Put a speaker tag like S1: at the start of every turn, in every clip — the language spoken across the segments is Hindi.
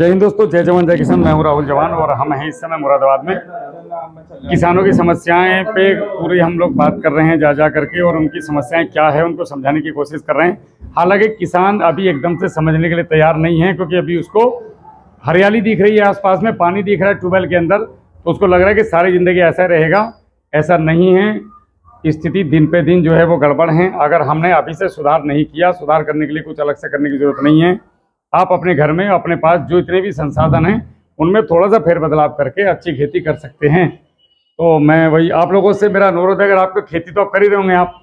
S1: जय हिंद दोस्तों, जय जवान जय किसान। मैं हूं राहुल जवान और हम हैं इस समय मुरादाबाद में। किसानों की समस्याएं पे पूरी हम लोग बात कर रहे हैं जा करके, और उनकी समस्याएं क्या है उनको समझाने की कोशिश कर रहे हैं। हालांकि किसान अभी एकदम से समझने के लिए तैयार नहीं है, क्योंकि अभी उसको हरियाली दिख रही है, आसपास में पानी दिख रहा है ट्यूबवेल के अंदर, तो उसको लग रहा है कि सारी ज़िंदगी ऐसा रहेगा। ऐसा नहीं है, स्थिति दिन पे दिन जो है वो गड़बड़ है। अगर हमने अभी से सुधार नहीं किया, सुधार करने के लिए कुछ अलग से करने की ज़रूरत नहीं है। आप अपने घर में अपने पास जो इतने भी संसाधन हैं उनमें थोड़ा सा फेरबदलाव करके अच्छी खेती कर सकते हैं। तो मैं वही आप लोगों से मेरा अनुरोध है, अगर आपको खेती तो आप कर ही रहे होंगे, आप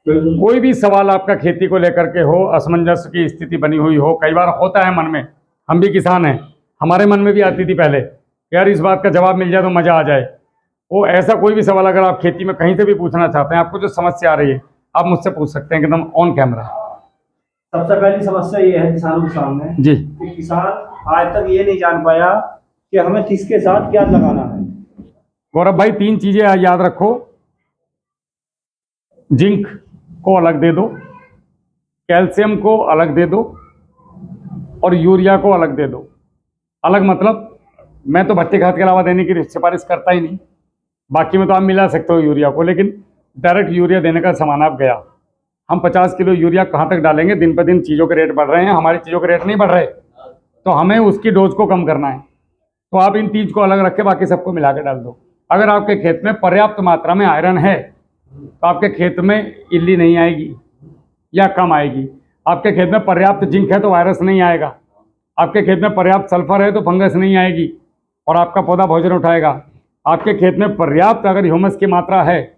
S1: कोई भी सवाल आपका खेती को लेकर के हो, असमंजस की स्थिति बनी हुई हो, कई बार होता है मन में, हम भी किसान हैं, हमारे मन में भी आती थी पहले, यार इस बात का जवाब मिल जाए तो मज़ा आ जाए। वो ऐसा कोई भी सवाल अगर आप खेती में कहीं से भी पूछना चाहते हैं, आपको जो समस्या आ रही है आप मुझसे पूछ सकते हैं एकदम ऑन कैमरा।
S2: सबसे पहली समस्या ये है किसानों के सामने
S1: जी
S2: कि किसान आज तक ये नहीं जान पाया कि हमें किसके साथ क्या लगाना है।
S1: गौरव भाई, 3 चीज़ें याद रखो। जिंक को अलग दे दो, कैल्शियम को अलग दे दो, और यूरिया को अलग दे दो। अलग मतलब मैं तो भट्टी खाद के अलावा देने की सिफारिश करता ही नहीं। बाकी में तो आप मिला सकते हो यूरिया को, लेकिन डायरेक्ट यूरिया देने का सामान आप गया। हम 50 किलो यूरिया कहाँ तक डालेंगे? दिन पर दिन चीज़ों के रेट बढ़ रहे हैं, हमारी चीज़ों के रेट नहीं बढ़ रहे, तो हमें उसकी डोज को कम करना है। तो आप इन 3 को अलग रख के बाकी सबको मिला के डाल दो। अगर आपके खेत में पर्याप्त मात्रा में आयरन है तो आपके खेत में इल्ली नहीं आएगी या कम आएगी। आपके खेत में पर्याप्त जिंक है तो वायरस नहीं आएगा। आपके खेत में पर्याप्त सल्फर है तो फंगस नहीं आएगी और आपका पौधा भोजन उठाएगा। आपके खेत में पर्याप्त अगर ह्यूमस की मात्रा है,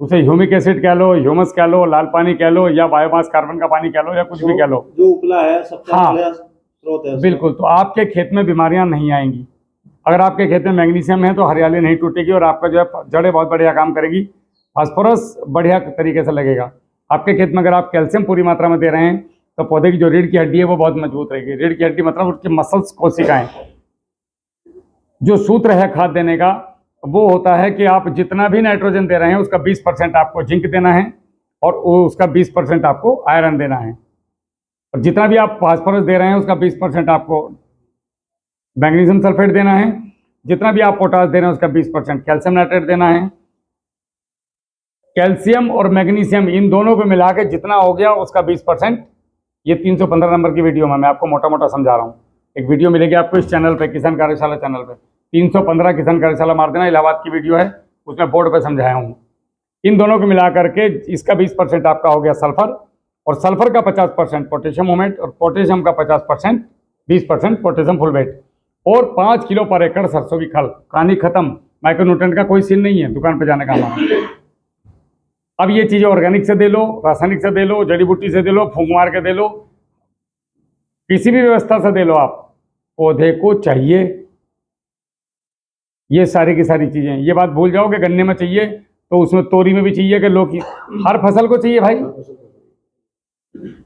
S1: उसे ह्यूमिक एसिड कह लो, ह्यूमस कह लो, लाल पानी कह लो, या बायोमास कार्बन का पानी कह लो, या कुछ भी कह लो,
S2: जो उपला है सबसे
S1: हाँ
S2: बड़ा स्रोत है
S1: बिल्कुल, तो आपके खेत में बीमारियां नहीं आएंगी। अगर आपके खेत में मैग्नीशियम है तो हरियाली नहीं टूटेगी और आपका जो है जड़ें बहुत बढ़िया काम करेगी। फास्फोरस बढ़िया तरीके से लगेगा। आपके खेत में अगर आप कैल्शियम पूरी मात्रा में दे रहे हैं तो पौधे की जो रीढ़ की हड्डी है वो बहुत मजबूत रहेगी। रीढ़ की हड्डी मतलब उसकी मसल्स, कोशिकाएं। जो सूत्र है खाद देने का वो होता है कि आप जितना भी नाइट्रोजन दे रहे हैं उसका 20% आपको जिंक देना है और उसका 20% आपको आयरन देना है, और जितना भी आप फास्फोरस दे रहे हैं उसका 20% आपको मैग्नीशियम सल्फेट देना है, जितना भी आप पोटास दे रहे हैं उसका 20% कैल्शियम नाइट्रेट देना है। कैल्शियम और मैग्नीशियम इन दोनों को मिला के जितना हो गया उसका 20%। ये 315 नंबर की वीडियो में मैं आपको मोटा मोटा समझा रहा हूँ। एक वीडियो मिलेगी आपको इस चैनल पे, किसान कार्यशाला चैनल पे, 315 किसान कार्यशाला मार देना, इलाहाबाद की वीडियो है, उसमें बोर्ड पे समझाया हूँ। इन दोनों को मिला करके इसका 20% आपका हो गया सल्फर, और सल्फर का 50% पोटेशियम मोमेट, और पोटेशियम का 50% 20% पोटेशियम फुलवेट, और 5 किलो पर एकड़ सरसों की खल। कहानी खत्म। माइक्रोन्यूट्रेंट का कोई सीन नहीं है दुकान पर जाने का हमारा। अब ये चीज़ें ऑर्गेनिक से दे लो, रासायनिक से दे लो, जड़ी बूटी से दे लो, फूंक मार के दे लो, किसी भी व्यवस्था से दे लो, आप पौधे को चाहिए ये सारी की सारी चीज़ें। ये बात भूल जाओ कि गन्ने में चाहिए तो उसमें तोरी में भी चाहिए, कि लौकी, हर फसल को चाहिए भाई।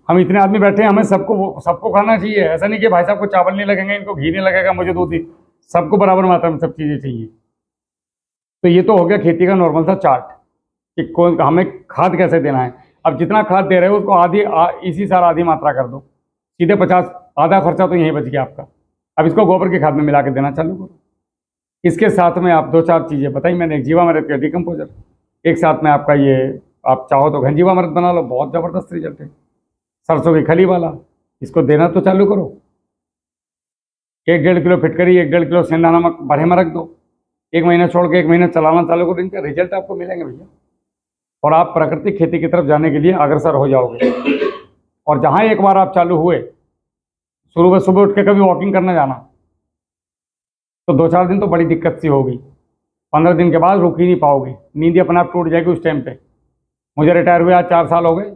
S1: हम इतने आदमी बैठे हैं, हमें सबको खाना चाहिए। ऐसा नहीं कि भाई साहब को चावल नहीं लगेंगे, इनको घी नहीं लगेगा, मुझे दूध ही। सबको बराबर मात्रा में सब चीज़ें चाहिए। तो ये तो हो गया खेती का नॉर्मल सा चार्ट कि कौन हमें खाद कैसे देना है। अब जितना खाद दे रहे हो उसको इसी साल आधी मात्रा कर दो, सीधे 50, आधा खर्चा तो यहीं बच गया आपका। अब इसको गोबर की खाद में मिला के देना चालू करो। इसके साथ में आप 2-4 चीज़ें बताई मैंने। एक जीवामृत का डिकम्पोजर, एक साथ में आपका ये, आप चाहो तो घनजीवामृत बना लो, बहुत ज़बरदस्त रिजल्ट है। सरसों की खली वाला, इसको देना तो चालू करो। 1-1.5 किलो फिटकरी, 1-1.5 किलो सेंधा नमक भरे में रख दो, 1 महीना छोड़ के 1 महीना चलाना चालू करो, इनका रिजल्ट आपको मिलेंगे भैया। और आप प्राकृतिक खेती की तरफ जाने के लिए अग्रसर हो जाओगे। और जहाँ एक बार आप चालू हुए, सुबह उठ के कभी वॉकिंग करने जाना, तो 2-4 दिन तो बड़ी दिक्कत सी होगी, 15 दिन के बाद रुक ही नहीं पाओगे, नींद अपने आप टूट जाएगी उस टाइम पे। मुझे रिटायर हुए आज 4 साल हो गए,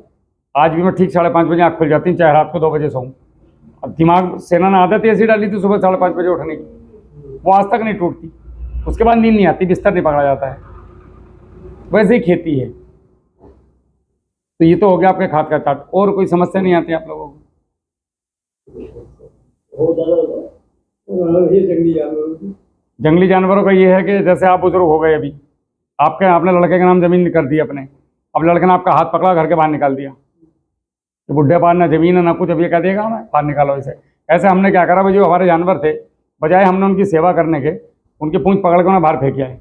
S1: आज भी मैं ठीक 5:30 बजे आँख खुल जाती है, चाहे रात को 2 बजे सोऊं। अब दिमाग सेना ने आदत ऐसी डाली थी सुबह 5:30 बजे उठने की, वो आज तक नहीं टूटती। उसके बाद नींद नहीं आती, बिस्तर नहीं पकड़ा जाता है। वैसे ही खेती है। तो ये तो हो गया आपके खाद का चार्ट। और कोई समस्या नहीं आती आप लोगों को? जंगली जानवरों का ये है कि जैसे आप बुजुर्ग हो गए, अभी आपने लड़के का नाम जमीन कर दी अपने, अब लड़के ने आपका हाथ पकड़ा, घर के बाहर निकाल दिया, तो बुढ़े पार ना जमीन है ना कुछ, अब ये कह देगा हमें बाहर निकालो इसे। ऐसे हमने क्या करा भाई, जो हमारे जानवर थे, बजाय हमने उनकी सेवा करने के, उनकी पूंछ पकड़ के उन्हें बाहर फेंक आए।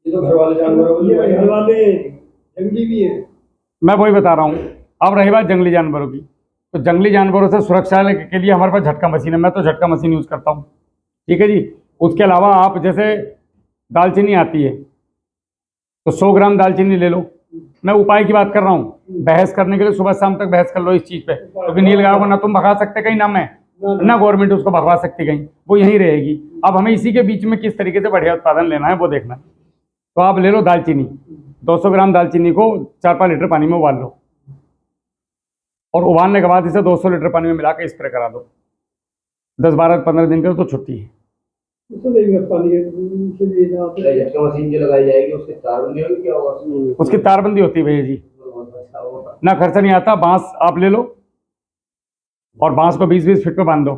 S3: ये तो घर वाले जानवर, ये घर वाले जंगली भी है।
S1: मैं वही बता रहा हूँ। अब रही बात जंगली जानवरों की, तो जंगली जानवरों से सुरक्षा के लिए हमारे पास झटका मशीन है। मैं तो झटका मशीन यूज़ करता हूँ, ठीक है जी। उसके अलावा आप जैसे दालचीनी आती है, तो 100 ग्राम दालचीनी ले लो। मैं उपाय की बात कर रहा हूँ, बहस करने के लिए सुबह शाम तक बहस कर लो इस चीज़ पे, क्योंकि नीलगाय को ना तुम भगा सकते कहीं, ना मैं, ना गवर्नमेंट उसको भगवा सकती कहीं, वो यहीं रहेगी। अब हमें इसी के बीच में किस तरीके से बढ़िया उत्पादन लेना है वो देखना है। तो आप ले लो दालचीनी, 200 ग्राम दालचीनी को 4-5 लीटर पानी में उबाल लो, और उबालने के बाद इसे 200 लीटर पानी में मिला के स्प्रे करा दो। 10-12-15 दिन के तो छुट्टी है।
S3: झटका मशीन जो लगाई जाएगी उसकी तारबंदी होगी, क्या होगा?
S1: उसकी तारबंदी होती है भैया जी, ना खर्चा नहीं आता। बांस आप ले लो और बांस को 20-20 फीट पे बांध दो।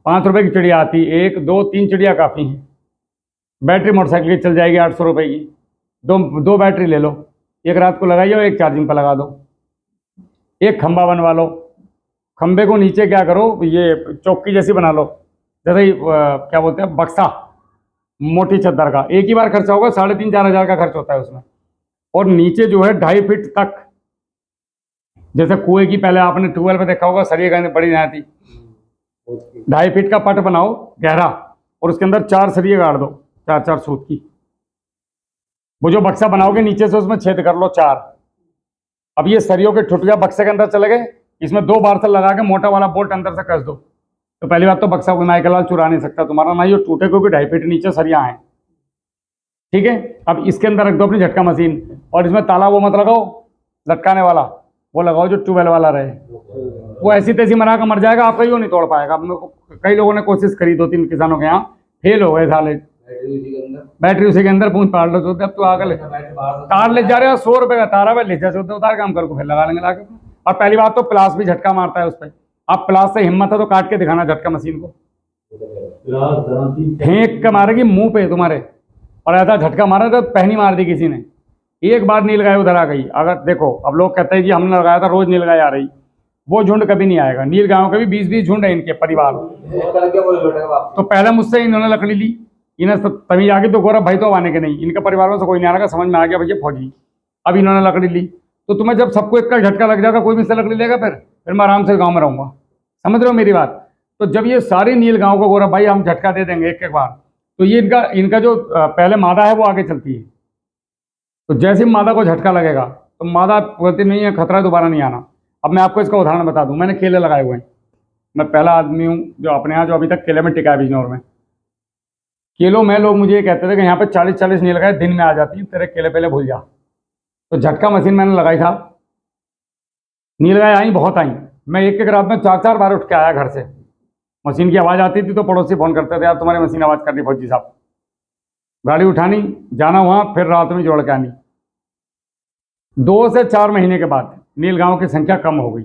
S1: 5 रुपए की चिड़िया आती है, 1 2 3 चिड़िया काफ़ी हैं। बैटरी मोटरसाइकिल की चल जाएगी 800 रुपये की। दो बैटरी ले लो, एक रात को लगाइए और एक चार्जिंग पर लगा दो। एक खंबा बनवा लो, खंबे को नीचे क्या करो, ये चौकी जैसी बना लो, जैसे क्या बोलते हैं बक्सा, मोटी चद्दर का। एक ही बार खर्चा होगा, 3,500-4 हज़ार का खर्च होता है उसमें। और नीचे जो है 2.5 फीट तक, जैसे कुएं की, पहले आपने ट्यूबवेल पे देखा होगा सरिये का बड़ी नहर थी, 2.5 फीट का पट बनाओ गहरा, और उसके अंदर 4 सरिये गाड़ दो, 4-4 सूत की। वो जो बक्सा बनाओगे नीचे से उसमें छेद कर लो 4। अब ये सरियों के ठुटिया बक्से के अंदर चले गए, इसमें 2 बार लगा के मोटा वाला बोल्ट अंदर से कस दो। तो पहली बात तो बक्सा को नाई का लाल चुरा नहीं सकता तुम्हारा, ना ये टूटे, क्योंकि 2.5 फीट नीचे सरिया हैं, ठीक है। अब इसके अंदर रख दो अपनी झटका मशीन, और इसमें ताला वो मत लगाओ लटकाने वाला, वो लगाओ जो ट्यूबवेल वाला रहे। वो ऐसी तैसी मरा कर मर जाएगा, आपका ही नहीं तोड़ पाएगा। अब कई लोगों ने कोशिश करी, 2-3 किसानों के यहाँ फेल हो गए साले। बैटरी उसी के अंदर पूंछ पाड़ लो, तो अब तू आगे तार ले जा रहे हो, 100 रुपये का तार है, ले जा सकते उतार काम कर को फिर लगा लेंगे लाके। और पहली बात तो प्लास भी झटका मारता है उस पर। आप प्लास से हिम्मत है तो काट के दिखाना झटका मशीन को, फेंक के मारेगी मुंह पे तुम्हारे। और ऐसा झटका मारा तो पहनी मार दी किसी ने। एक बार नीलगाय उधर आ गई, अगर देखो, अब लोग कहते हैं जी हमने लगाया था रोज नीलगाय आ रही, वो झुंड कभी नहीं आएगा। नीलगायों के भी 20-20 झुंड है इनके परिवार। तो पहले मुझसे इन्होंने लकड़ी ली, इन्हें तमीज आ गई, तो गौरव भाई तो आने के नहीं, इनके परिवार में से कोई नहीं आने का, समझ में आ गया भैया फौजी। अब इन्होंने लकड़ी ली, तो तुम्हें जब सबको एक का झटका लग जाएगा, कोई मुझसे लकड़ी लेगा, फिर मैं आराम से गाँव में रहूँगा। समझ रहे हो मेरी बात? तो जब ये सारे नील गाँव को गौरव भाई हम झटका दे देंगे एक बार, तो ये इनका जो पहले मादा है वो आगे चलती है। तो जैसे ही मादा को झटका लगेगा तो मादा बोलती नहीं है खतरा है, दोबारा नहीं आना। अब मैं आपको इसका उदाहरण बता दूं, मैंने केले लगाए हुए हैं, मैं पहला आदमी हूं जो अपने यहाँ जो अभी तक केले में टिका है बिजनौर में। केलों में लोग मुझे ये कहते थे कि यहाँ पे 40-40 नीलगाय दिन में आ जाती है, तेरे केले पहले भूल जा। तो झटका मशीन मैंने लगाई था, नीलगाय आई, बहुत आई। मैं एक रात में 4-4 बार उठ के आया घर से। मशीन की आवाज़ आती थी तो पड़ोसी फ़ोन करते थे, यार तुम्हारी मशीन आवाज़ कर रही फौजी साहब। गाड़ी उठानी, जाना वहाँ, फिर रात में जोड़ के आनी। 2 से 4 महीने के बाद नीलगायों की संख्या कम हो गई,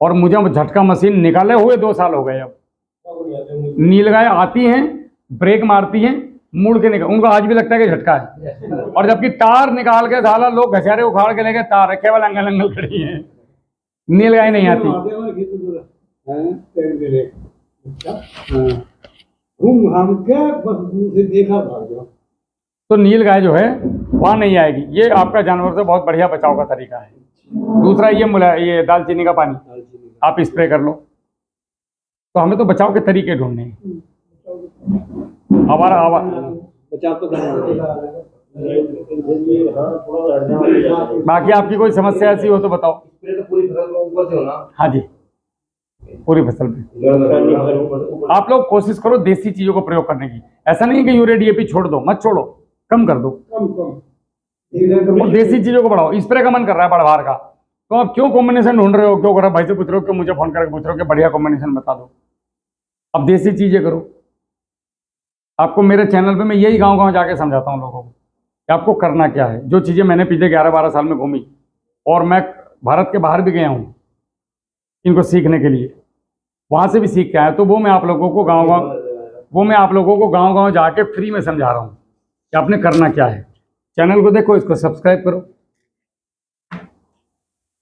S1: और मुझे झटका मशीन निकाले हुए 2 साल हो गए। अब नीलगाय आती हैं, ब्रेक मारती हैं, मुड़ के निकल, उनको आज भी लगता है कि झटका है। और जबकि तार निकाल के साला लोग घसारे उखाड़ के लेके तार केवल अंगल अंगल खड़ी हैं, नीलगाय नहीं आती।
S3: हम क्या बस दूर से देखा भाग जाओ।
S1: तो नीलगाय जो है वहाँ नहीं आएगी। ये आपका जानवर से बहुत बढ़िया बचाव का तरीका है। दूसरा ये दालचीनी का पानी आप स्प्रे कर लो। तो हमें तो बचाव के तरीके ढूंढने हैं। हमारा
S3: बचाव तो
S1: बाकी आपकी कोई समस्या ऐसी हो तो बताओ।
S3: पूरी फसल को ऊपर से होना।
S1: हाँ जी, पूरी फसल पे आप लोग कोशिश करो देसी चीजों को प्रयोग करने की। ऐसा नहीं कि यूरिया डीएपी छोड़ दो, मत छोड़ो, कम कर दो, और देसी चीजों को बढ़ाओ। स्प्रे का मन कर रहा है बढ़वार का, तो आप क्यों कॉम्बिनेशन ढूंढ रहे हो, क्यों कर भाई से पूछ रहे हो, क्यों मुझे फोन करके पूछ रहे हो कि बढ़िया कॉम्बिनेशन बता दो। अब देसी चीजें करो। आपको मेरे चैनल पे मैं यही गाँव जाके समझाता हूँ लोगों को कि आपको करना क्या है। जो चीज़ें मैंने पिछले 11-12 साल में घूमी, और मैं भारत के बाहर भी गया हूँ इनको सीखने के लिए, वहाँ से भी सीख के आया, तो वो मैं आप लोगों को गाँव जाके फ्री में समझा रहा हूँ कि आपने करना क्या है। चैनल को देखो, इसको सब्सक्राइब करो।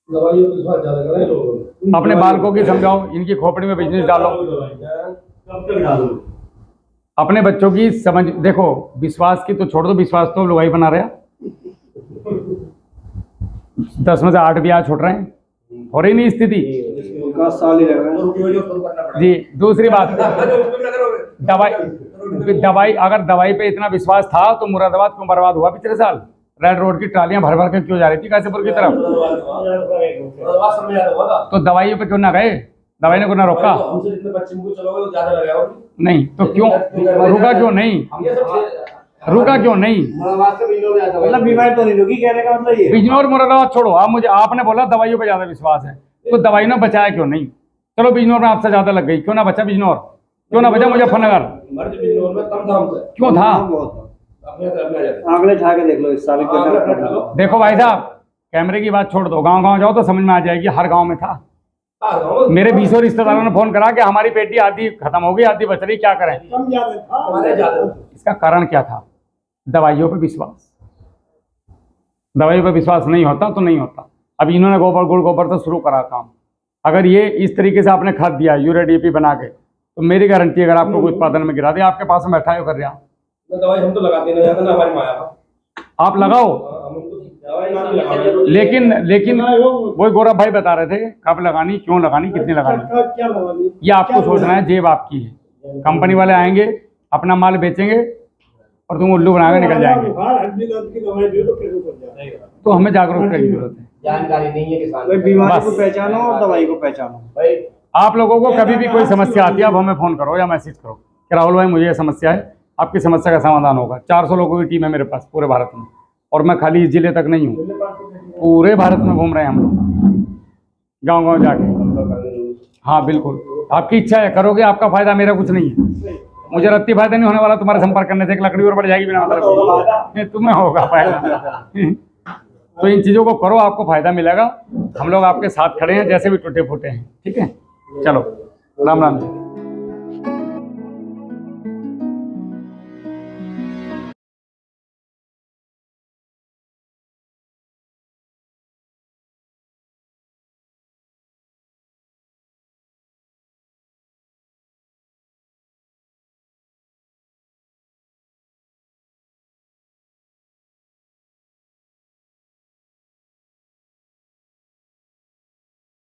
S3: दवाइयों पे विश्वास ज्यादा करें लोग।
S1: अपने बालकों की समझाओ, इनकी खोपड़ी में बिजनेस डालो।
S3: कब तक डालो?
S1: अपने बच्चों की समझ देखो, विश्वास की तो छोड़ दो, विश्वास तो लोग ही बना रहे हैं। 10 में से 8 भी आज छूट रहे हैं, हो रही नहीं स्थिति।
S2: 10 साल ही लग रहे हैं।
S1: जी, दूसरी बात, दवाई अगर दवाई पे इतना विश्वास था तो मुरादाबाद क्यों बर्बाद हुआ पिछले साल? रेड रोड की ट्रालियां भर भर के क्यों जा रही थी काशीपुर की तरफ? तो दवाइयों पे क्यों ना गए? दवाई ने क्यों ना रोका? नहीं तो क्यों रुका? क्यों नहीं रुका? क्यों नहीं?
S2: मतलब बीमारी तो नहीं रुकी, कहने का मतलब ये।
S1: बिजनौर मुरादाबाद छोड़ो, आप मुझे, आपने बोला दवाइयों पे ज्यादा विश्वास है, तो दवाई ने बचाया क्यों नहीं? चलो बिजनौर में आपसे ज्यादा लग गई, क्यों ना बचा बिजनौर? क्यों ना बचा मुजफ्फरनगर? क्यों था?
S2: आंकड़े उठा के देख लो इस साल के।
S1: देखो भाई साहब, कैमरे की बात छोड़ दो, गांव गांव जाओ तो समझ में आ जाएगी, हर गांव में था। मेरे 20 रिश्तेदारों ने फोन करा कि हमारी बेटी आधी खत्म हो गई, आधी बच रही, क्या करें? इसका कारण क्या था? दवाइयों पे विश्वास। दवाइयों पे विश्वास नहीं होता तो नहीं होता। अब इन्होंने गोबर गुड़ गोबर से शुरू करा काम। अगर ये इस तरीके से आपने खाद दिया यूरिया डीएपी बना के, तो मेरी गारंटी अगर आपको कोई उत्पादन में गिरा दे, आपके पास में बैठा है कर रहा।
S3: दवाई हम तो लगाते नहीं, ना हमारी माया
S1: आप लगाओ, लेकिन वही गौरव भाई बता रहे थे कब लगानी, क्यों लगानी, कितनी लगानी, ये आपको सोचना है। जेब आपकी है, कंपनी वाले आएंगे, अपना माल बेचेंगे और तुम उल्लू बना के निकल जाएंगे। तो हमें जागरूकता की जरूरत है,
S4: जानकारी नहीं है किसान।
S2: बीमारी को पहचानो और दवाई को पहचानो
S4: भाई।
S1: आप लोगों को कभी भी कोई समस्या आती है, अब हमें फोन करो या मैसेज करो कि राहुल भाई मुझे ये समस्या है, आपकी समस्या का समाधान होगा। 400 लोगों की टीम है मेरे पास पूरे भारत में, और मैं खाली इस जिले तक नहीं हूँ, पूरे भारत में घूम रहे हैं हम लोग, गांव गांव जाके। हाँ बिल्कुल, आपकी इच्छा है, करोगे, आपका फायदा, मेरा कुछ नहीं है। मुझे रत्ती फायदा नहीं होने वाला तुम्हारे संपर्क करने से, एक लकड़ी और बढ़ जाएगी बिना मतलब, तुम्हें होगा फायदा। तो इन चीज़ों को करो, आपको फायदा मिलेगा। हम लोग आपके साथ खड़े हैं, जैसे भी टूटे फूटे हैं। ठीक है, चलो, राम राम जी।